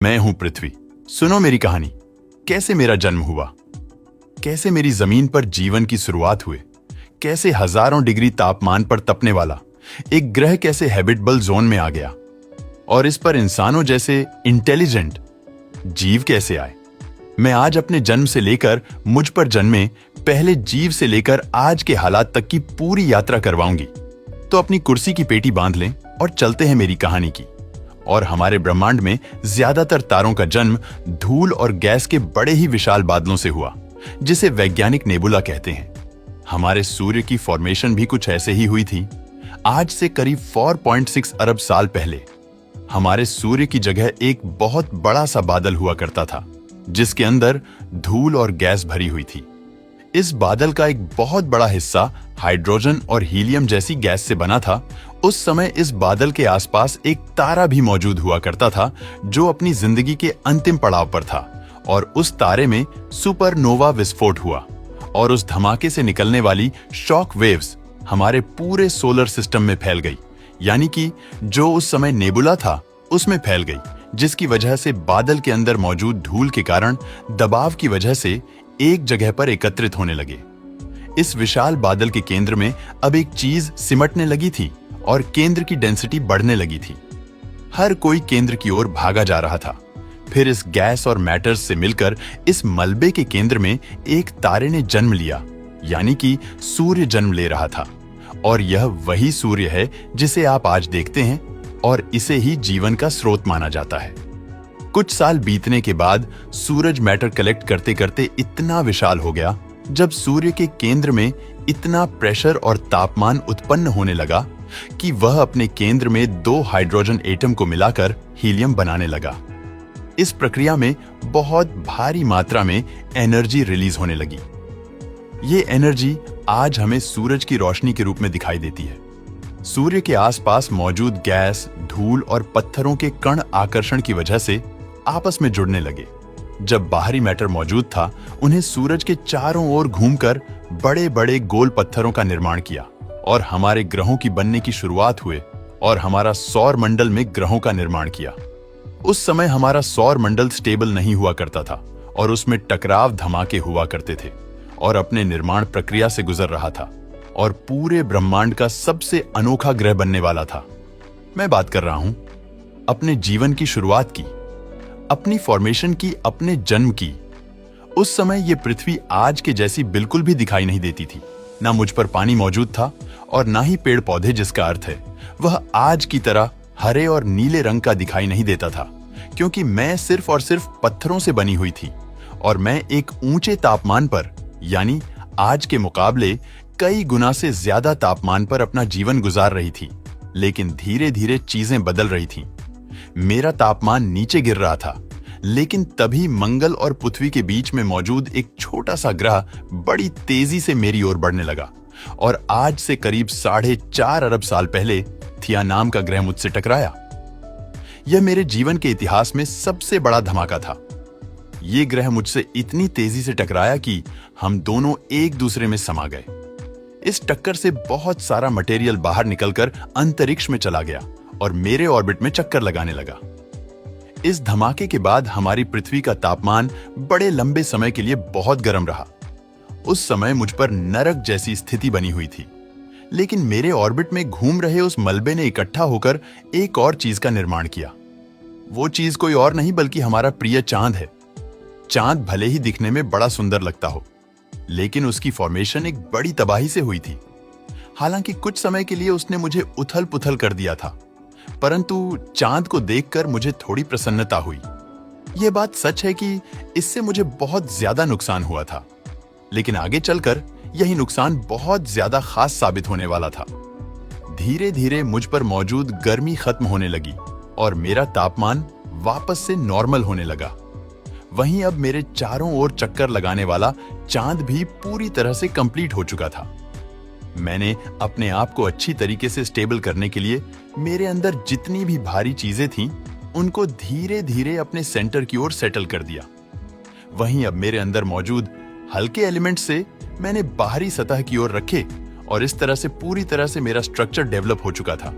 मैं हूं पृथ्वी। सुनो मेरी कहानी, कैसे मेरा जन्म हुआ, कैसे मेरी जमीन पर जीवन की शुरुआत हुई, कैसे हजारों डिग्री तापमान पर तपने वाला एक ग्रह कैसे हैबिटेबल जोन में आ गया और इस पर इंसानों जैसे इंटेलिजेंट जीव कैसे आए। मैं आज अपने जन्म से लेकर मुझ पर जन्मे पहले जीव से लेकर आज के हालात तक की पूरी यात्रा करवाऊंगी। तो अपनी कुर्सी की पेटी बांध लें और चलते हैं मेरी कहानी की। और हमारे ब्रह्मांड में ज्यादातर तारों का जन्म धूल और गैस के बड़े ही विशाल बादलों से हुआ, जिसे वैज्ञानिक नेबुला कहते हैं। हमारे सूर्य की फॉर्मेशन भी कुछ ऐसे ही हुई थी। आज से करीब 4.6 अरब साल पहले हमारे सूर्य की जगह एक बहुत बड़ा सा बादल हुआ करता था, जिसके अंदर धूल और गैस भरी हुई थी। इस बादल का एक बहुत बड़ा हिस्सा हाइड्रोजन और हीलियम जैसी गैस से बना था। उस समय इस बादल के आसपास एक तारा भी मौजूद हुआ करता था, जो अपनी जिंदगी के अंतिम पड़ाव पर था। और उस तारे में सुपरनोवा विस्फोट हुआ और उस धमाके से निकलने वाली शॉक वेव्स हमारे पूरे सोलर सिस्टम में फैल गई, यानी कि जो उस समय नेबुला था उसमें फैल गई, जिसकी वजह से बादल के अंदर मौजूद धूल के कारण दबाव की वजह से एक जगह पर एकत्रित होने लगे। इस विशाल बादल के केंद्र में अब एक चीज सिमटने लगी थी और केंद्र की डेंसिटी बढ़ने लगी थी। हर कोई केंद्र की ओर भागा जा रहा था। फिर इस गैस और मैटर्स से मिलकर इस मलबे के केंद्र में एक तारे ने जन्म लिया, यानी कि सूर्य जन्म ले रहा था। और यह वही सूर्य है जिसे आप आज देखते हैं और इसे ही जीवन का स्रोत माना जाता है। कुछ साल बीतने के बाद सूरज मैटर कलेक्ट करते करते इतना विशाल हो गया, जब सूर्य के केंद्र में इतना प्रेशर और तापमान उत्पन्न होने लगा कि वह अपने केंद्र में 2 हाइड्रोजन एटम को मिलाकर हीलियम बनाने लगा। इस प्रक्रिया में बहुत भारी मात्रा में एनर्जी रिलीज होने लगी। ये एनर्जी आज हमें सूरज की रोशनी के रूप में दिखाई देती है। सूर्य के आसपास मौजूद गैस, धूल और पत्थरों के कण आकर्षण की वजह से आपस में जुड़ने लगे। जब बाहरी मैटर मौजूद था, उन्हें सूरज के चारों ओर घूमकर बड़े बड़े गोल पत्थरों का निर्माण किया और हमारे ग्रहों की बनने की शुरुआत हुए और हमारा सौर मंडल में ग्रहों का निर्माण किया। उस समय हमारा सौर मंडल स्टेबल नहीं हुआ करता था और उसमें टकराव धमाके हुआ करते थे और अपने निर्माण प्रक्रिया से गुजर रहा था और पूरे ब्रह्मांड का सबसे अनोखा ग्रह बनने वाला था। मैं बात कर रहा हूं अपने जीवन की शुरुआत की, अपनी फॉर्मेशन की, अपने जन्म की। उस समय यह पृथ्वी आज के जैसी बिल्कुल भी दिखाई नहीं देती थी। ना मुझ पर पानी मौजूद था और ना ही पेड़ पौधे, जिसका अर्थ है वह आज की तरह हरे और नीले रंग का दिखाई नहीं देता था, क्योंकि मैं सिर्फ और सिर्फ पत्थरों से बनी हुई थी और मैं एक ऊंचे तापमान पर, यानी आज के मुकाबले कई गुना से ज्यादा तापमान पर अपना जीवन गुजार रही थी। लेकिन धीरे धीरे चीजें बदल रही थीं। मेरा तापमान नीचे गिर रहा था, लेकिन तभी मंगल और पृथ्वी के बीच में मौजूद एक छोटा सा ग्रह बड़ी तेजी से मेरी ओर बढ़ने लगा और आज से करीब 4.5 अरब साल पहले थिया नाम का ग्रह मुझसे टकराया। यह मेरे जीवन के इतिहास में सबसे बड़ा धमाका था। यह ग्रह मुझसे इतनी तेजी से टकराया कि हम दोनों एक दूसरे में समा गए। इस टक्कर से बहुत सारा मटेरियल बाहर निकलकर अंतरिक्ष में चला गया और मेरे ऑर्बिट में चक्कर लगाने लगा। इस धमाके के बाद हमारी पृथ्वी का तापमान बड़े लंबे समय के लिए बहुत गर्म रहा। उस समय मुझ पर नरक जैसी स्थिति बनी हुई थी। लेकिन मेरे ऑर्बिट में घूम रहे उस मलबे ने इकट्ठा होकर एक और चीज का निर्माण किया। वो चीज कोई और नहीं बल्कि हमारा प्रिय चांद है। चांद भले ही दिखने में बड़ा सुंदर लगता हो, लेकिन उसकी फॉर्मेशन एक बड़ी तबाही से हुई थी। हालांकि कुछ समय के लिए उसने मुझे उथल पुथल कर दिया था, परंतु चांद को देखकर मुझे थोड़ी प्रसन्नता हुई। यह बात सच है कि इससे मुझे बहुत ज्यादा नुकसान हुआ था, लेकिन आगे चलकर यही नुकसान बहुत ज्यादा खास साबित होने वाला था। धीरे धीरे मुझ पर मौजूद गर्मी खत्म होने लगी और मेरा तापमान वापस से नॉर्मल होने लगा। वहीं अब मेरे चारों ओर चक्कर लगाने वाला चांद भी पूरी तरह से कंप्लीट हो चुका था। मैंने अपने आप को अच्छी तरीके से स्टेबल करने के लिए मेरे अंदर जितनी भी भारी चीजें थीं, उनको धीरे धीरे अपने सेंटर की ओर सेटल कर दिया। वहीं अब मेरे अंदर मौजूद हल्के एलिमेंट्स से मैंने बाहरी सतह की ओर रखे और इस तरह से पूरी तरह से मेरा स्ट्रक्चर डेवलप हो चुका था।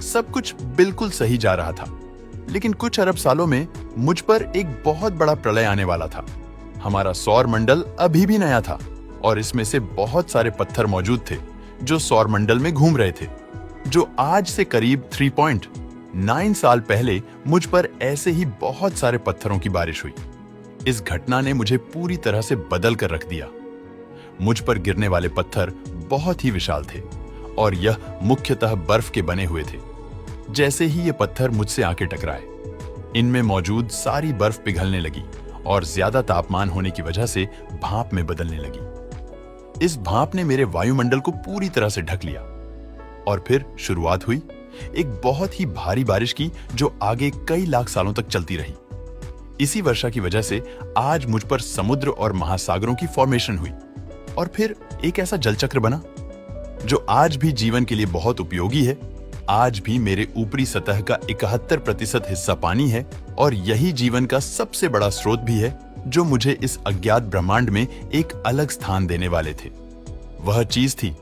सब कुछ बिल्कुल सही जा रहा था। लेकिन कुछ अरब सालों में मुझ पर एक बहुत बड़ा प्रलय आने वाला था। हमारा सौर मंडल अभी भी नया था और इसमें से बहुत सारे पत्थर मौजूद थे जो सौर मंडल में घूम रहे थे, जो आज से करीब 3.9 साल पहले मुझ पर ऐसे ही बहुत सारे पत्थरों की बारिश हुई। इस घटना ने मुझे पूरी तरह से बदल कर रख दिया। मुझ पर गिरने वाले पत्थर बहुत ही विशाल थे और यह मुख्यतः बर्फ के बने हुए थे। जैसे ही ये पत्थर मुझसे आके टकराए, इनमें मौजूद सारी बर्फ पिघलने लगी और ज्यादा तापमान होने की वजह से भाप में बदलने लगी। इस भाप ने मेरे वायुमंडल को पूरी तरह से ढक लिया और फिर शुरुआत हुई एक बहुत ही भारी बारिश की, जो आगे कई लाख सालों तक चलती रही। इसी वर्षा की वजह से आज मुझ पर समुद्र और महासागरों की फॉर्मेशन हुई और फिर एक ऐसा जलचक्र बना जो आज भी जीवन के लिए बहुत उपयोगी है। आज भी मेरे ऊपरी सतह का 71% हिस्सा पानी है और यही जीवन का सबसे बड़ा स्रोत भी है, जो मुझे इस अज्ञात ब्रह्मांड में एक अलग स्थान देने वाले थे। वह चीज थी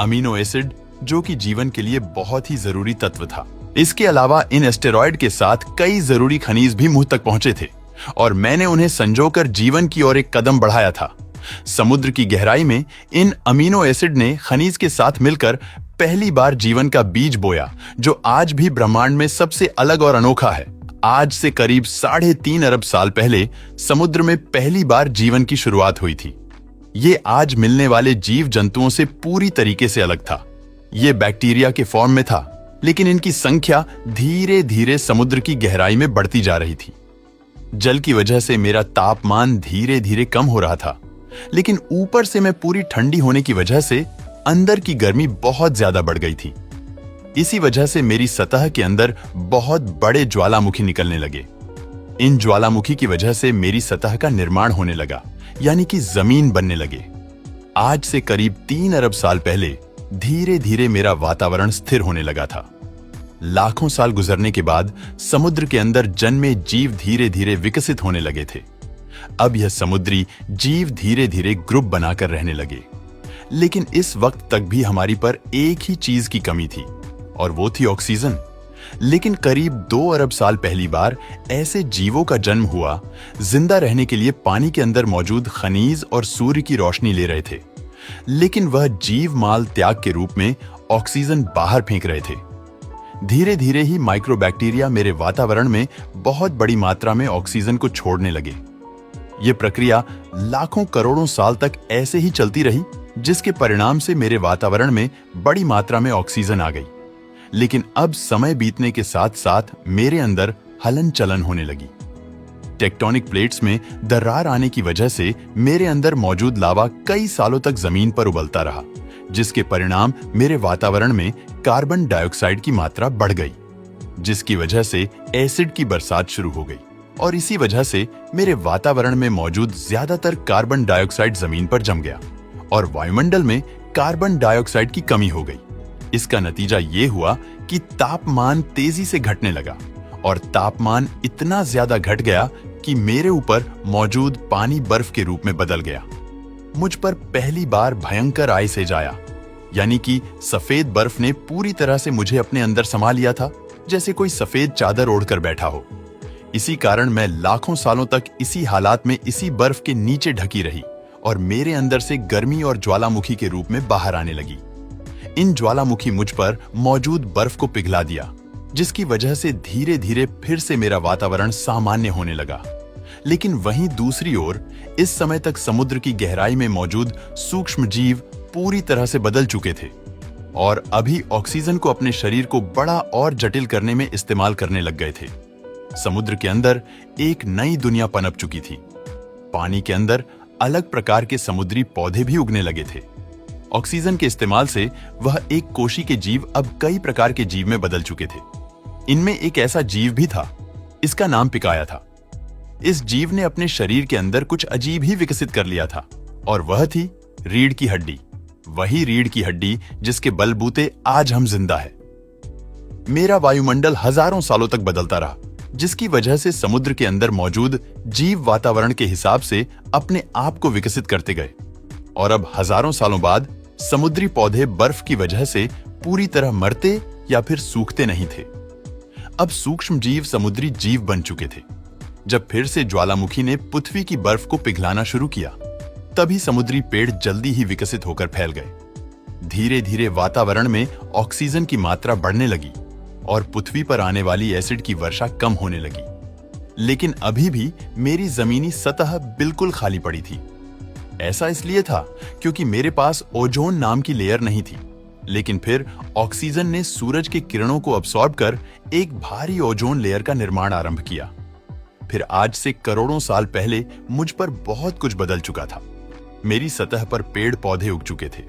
अमीनो एसिड, जो कि जीवन के लिए बहुत ही जरूरी तत्व था। इसके अलावा इन एस्टेरॉयड के साथ कई जरूरी खनिज भी मुंह तक पहुंचे थे और मैंने उन्हें संजोकर जीवन की ओर एक कदम बढ़ाया था। समुद्र की गहराई में इन अमीनो एसिड ने खनिज के साथ मिलकर पहली बार जीवन का बीज बोया, जो आज भी ब्रह्मांड में सबसे अलग और अनोखा है। आज से करीब 3.5 अरब साल पहले समुद्र में पहली बार जीवन की शुरुआत हुई थी। ये आज मिलने वाले जीव जंतुओं से पूरी तरीके से अलग था। ये बैक्टीरिया के फॉर्म में था, लेकिन इनकी संख्या धीरे धीरे समुद्र की गहराई में बढ़ती जा रही थी। जल की वजह से मेरा तापमान धीरे धीरे कम हो रहा था, लेकिन ऊपर से मैं पूरी ठंडी होने की वजह से अंदर की गर्मी बहुत ज्यादा बढ़ गई थी। इसी वजह से मेरी सतह के अंदर बहुत बड़े ज्वालामुखी निकलने लगे। इन ज्वालामुखी की वजह से मेरी सतह का निर्माण होने लगा, यानी कि जमीन बनने लगे। आज से करीब 3 अरब साल पहले धीरे धीरे मेरा वातावरण स्थिर होने लगा था। लाखों साल गुजरने के बाद समुद्र के अंदर जन्मे जीव धीरे धीरे विकसित होने लगे थे। अब यह समुद्री जीव धीरे धीरे ग्रुप बनाकर रहने लगे, लेकिन इस वक्त तक भी हमारी पर एक ही चीज की कमी थी और वो थी ऑक्सीजन। लेकिन करीब 2 अरब साल पहली बार ऐसे जीवों का जन्म हुआ जिंदा रहने के लिए पानी के अंदर मौजूद खनिज और सूर्य की रोशनी ले रहे थे, लेकिन वह जीव माल त्याग के रूप में ऑक्सीजन बाहर फेंक रहे थे। धीरे धीरे ही माइक्रोबैक्टीरिया मेरे वातावरण में बहुत बड़ी मात्रा में ऑक्सीजन को छोड़ने लगे। यह प्रक्रिया लाखों करोड़ों साल तक ऐसे ही चलती रही, जिसके परिणाम से मेरे वातावरण में बड़ी मात्रा में ऑक्सीजन आ गई। लेकिन अब समय बीतने के साथ साथ मेरे अंदर हलन चलन होने लगी। टेक्टोनिक प्लेट्स में दरार आने की वजह से मेरे अंदर मौजूद लावा कई सालों तक जमीन पर उबलता रहा, जिसके परिणाम मेरे वातावरण में कार्बन डाइऑक्साइड की मात्रा बढ़ गई, जिसकी वजह से एसिड की बरसात शुरू हो गई और इसी वजह से मेरे वातावरण में मौजूद ज्यादातर कार्बन डाइऑक्साइड जमीन पर जम गया और वायुमंडल में कार्बन डाइऑक्साइड की कमी हो गई। इसका नतीजा ये हुआ कि तापमान तेजी से घटने लगा और तापमान इतना ज्यादा घट गया कि मेरे ऊपर मौजूद पानी बर्फ के रूप में बदल गया। मुझ पर पहली बार भयंकर आइस आया, यानी कि सफेद बर्फ ने पूरी तरह से मुझे अपने अंदर समा लिया था, जैसे कोई सफेद चादर ओढ़कर बैठा हो। इसी कारण मैं लाखों सालों तक इसी हालात में इसी बर्फ के नीचे ढकी रही और मेरे अंदर से गर्मी और ज्वालामुखी के रूप में बाहर आने लगी। इन ज्वालामुखी मुझ पर मौजूद बर्फ को पिघला दिया, जिसकी वजह से धीरे धीरे फिर से मेरा वातावरण सामान्य होने लगा। लेकिन वहीं दूसरी ओर इस समय तक समुद्र की गहराई में मौजूद सूक्ष्म जीव पूरी तरह से बदल चुके थे और अभी ऑक्सीजन को अपने शरीर को बड़ा और जटिल करने में इस्तेमाल करने लग गए थे। समुद्र के अंदर एक नई दुनिया पनप चुकी थी। पानी के अंदर अलग प्रकार के समुद्री पौधे भी उगने लगे थे। ऑक्सीजन के इस्तेमाल से वह एक कोशी के जीव अब कई प्रकार के जीव में बदल चुके थे। इनमें एक ऐसा जीव भी था, इसका नाम पिकाया था। इस जीव ने अपने शरीर के अंदर कुछ अजीब ही विकसित कर लिया था और वह थी रीढ़ की हड्डी। वही रीढ़ की हड्डी जिसके बलबूते आज हम जिंदा है। मेरा वायुमंडल हजारों सालों तक बदलता रहा, जिसकी वजह से समुद्र के अंदर मौजूद जीव वातावरण के हिसाब से अपने आप को विकसित करते गए और अब हजारों सालों बाद समुद्री पौधे बर्फ की वजह से पूरी तरह मरते या फिर सूखते नहीं थे। अब सूक्ष्म जीव समुद्री जीव बन चुके थे जब फिर से ज्वालामुखी ने पृथ्वी की बर्फ को पिघलाना शुरू किया, तभी समुद्री पेड़ जल्दी ही विकसित होकर फैल गए। धीरे धीरे वातावरण में ऑक्सीजन की मात्रा बढ़ने लगी और पृथ्वी पर आने वाली एसिड की वर्षा कम होने लगी। लेकिन अभी भी मेरी जमीनी सतह बिल्कुल खाली पड़ी थी। ऐसा इसलिए था क्योंकि मेरे पास ओजोन नाम की लेयर नहीं थी। लेकिन फिर ऑक्सीजन ने सूरज के किरणों को अब्सॉर्ब कर एक भारी ओजोन लेयर का निर्माण आरंभ किया। फिर आज से करोड़ों साल पहले मुझ पर बहुत कुछ बदल चुका था। मेरी सतह पर पेड़ पौधे उग चुके थे।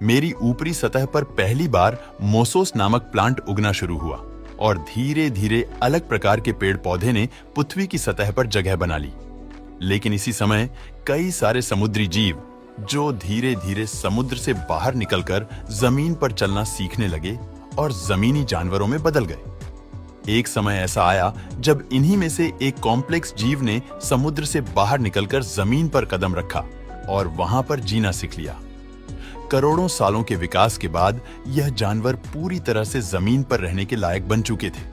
मेरी ऊपरी सतह पर पहली बार मोसोस नामक प्लांट उगना शुरू हुआ और धीरे धीरे अलग प्रकार के पेड़ पौधे ने पृथ्वी की सतह पर जगह बना ली। लेकिन इसी समय कई सारे समुद्री जीव जो धीरे धीरे समुद्र से बाहर निकलकर जमीन पर चलना सीखने लगे और जमीनी जानवरों में बदल गए। एक समय ऐसा आया जब इन्हीं में से एक कॉम्प्लेक्स जीव ने समुद्र से बाहर निकलकर जमीन पर कदम रखा और वहां पर जीना सीख लिया। करोड़ों सालों के विकास के बाद यह जानवर पूरी तरह से जमीन पर रहने के लायक बन चुके थे।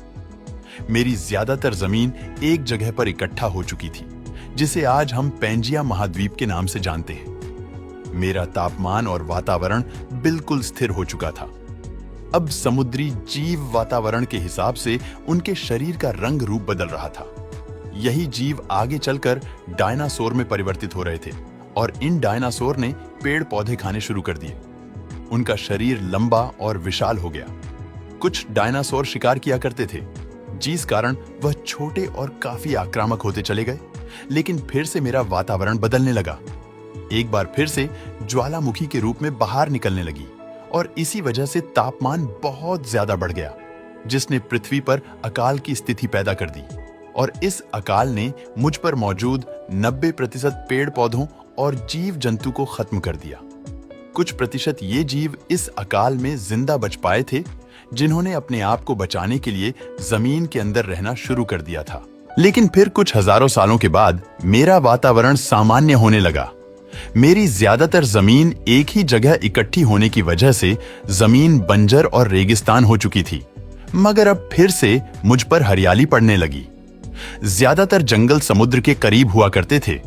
मेरी ज्यादातर जमीन एक जगह पर इकट्ठा हो चुकी थी, जिसे आज हम पैंजिया महाद्वीप के नाम से जानते हैं। मेरा तापमान और वातावरण बिल्कुल स्थिर हो चुका था। अब समुद्री जीव वातावरण के हिसाब से उनके शरीर का रंग रूप बदल रहा था। यही जीव आगे चलकर डायनासोर में परिवर्तित हो रहे थे और इन डायनासोर ने पेड़ पौधे खाने शुरू कर दिए। उनका शरीर लंबा और विशाल हो गया। कुछ डायनासोर शिकार किया करते थे, जिस कारण वह छोटे और काफी आक्रामक होते चले गए। लेकिन फिर से मेरा वातावरण बदलने लगा। एक बार फिर से ज्वालामुखी के रूप में बाहर निकलने लगी और इसी वजह से तापमान बहुत ज्यादा बढ़ गया, जिसने पृथ्वी पर अकाल की स्थिति पैदा कर दी। और इस अकाल ने मुझ पर मौजूद 90% पेड़ पौधों और जीव जंतु को खत्म कर दिया। कुछ प्रतिशत ये जीव इस अकाल में जिंदा बच पाए थे, जिन्होंने अपने आप को बचाने के लिए जमीन के अंदर रहना शुरू कर दिया था। लेकिन फिर कुछ हजारों सालों के बाद मेरा वातावरण सामान्य होने लगा। मेरी ज्यादातर जमीन एक ही जगह इकट्ठी होने की वजह से जमीन बंजर और रेगिस्तान हो चुकी थी, मगर अब फिर से मुझ पर हरियाली पड़ने लगी। ज्यादातर जंगल समुद्र के करीब हुआ करते थे,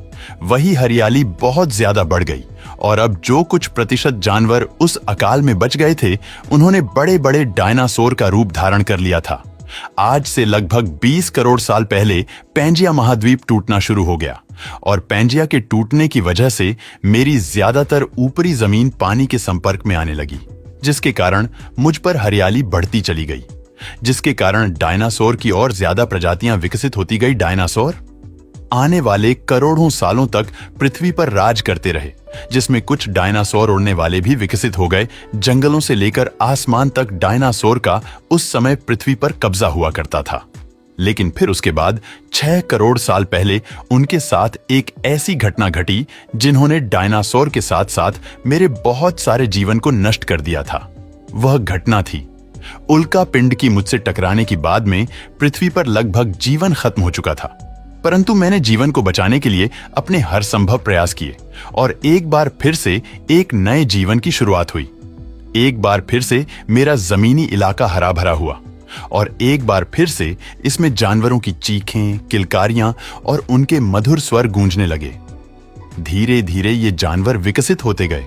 वही हरियाली बहुत ज्यादा बढ़ गई और अब जो कुछ प्रतिशत जानवर उस अकाल में बच गए थे, उन्होंने बड़े बड़े डायनासोर का रूप धारण कर लिया था। आज से लगभग 20 करोड़ साल पहले पैंजिया महाद्वीप टूटना शुरू हो गया और पैंजिया के टूटने की वजह से मेरी ज्यादातर ऊपरी जमीन पानी के संपर्क में आने लगी, जिसके कारण मुझ पर हरियाली बढ़ती चली गई, जिसके कारण डायनासोर की और ज्यादा प्रजातियां विकसित होती गई। डायनासोर आने वाले करोड़ों सालों तक पृथ्वी पर राज करते रहे, जिसमें कुछ डायनासोर उड़ने वाले भी विकसित हो गए। जंगलों से लेकर आसमान तक डायनासोर का उस समय पृथ्वी पर कब्जा हुआ करता था। लेकिन फिर उसके बाद 6 करोड़ साल पहले उनके साथ एक ऐसी घटना घटी जिन्होंने डायनासोर के साथ साथ मेरे बहुत सारे जीवन को नष्ट कर दिया था। वह घटना थी उल्का पिंड की मुझसे टकराने के बाद में पृथ्वी पर लगभग जीवन खत्म हो चुका था। परंतु मैंने जीवन को बचाने के लिए अपने हर संभव प्रयास किए और एक बार फिर से एक नए जीवन की शुरुआत हुई। एक बार फिर से मेरा जमीनी इलाका हरा भरा हुआ और एक बार फिर से इसमें जानवरों की चीखें, किलकारियां और उनके मधुर स्वर गूंजने लगे। धीरे धीरे ये जानवर विकसित होते गए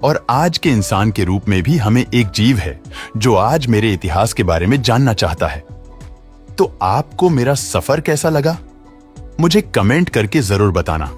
और आज के इंसान के रूप में भी हमें एक जीव है जो आज मेरे इतिहास के बारे में जानना चाहता है। तो आपको मेरा सफर कैसा लगा? मुझे कमेंट करके जरूर बताना।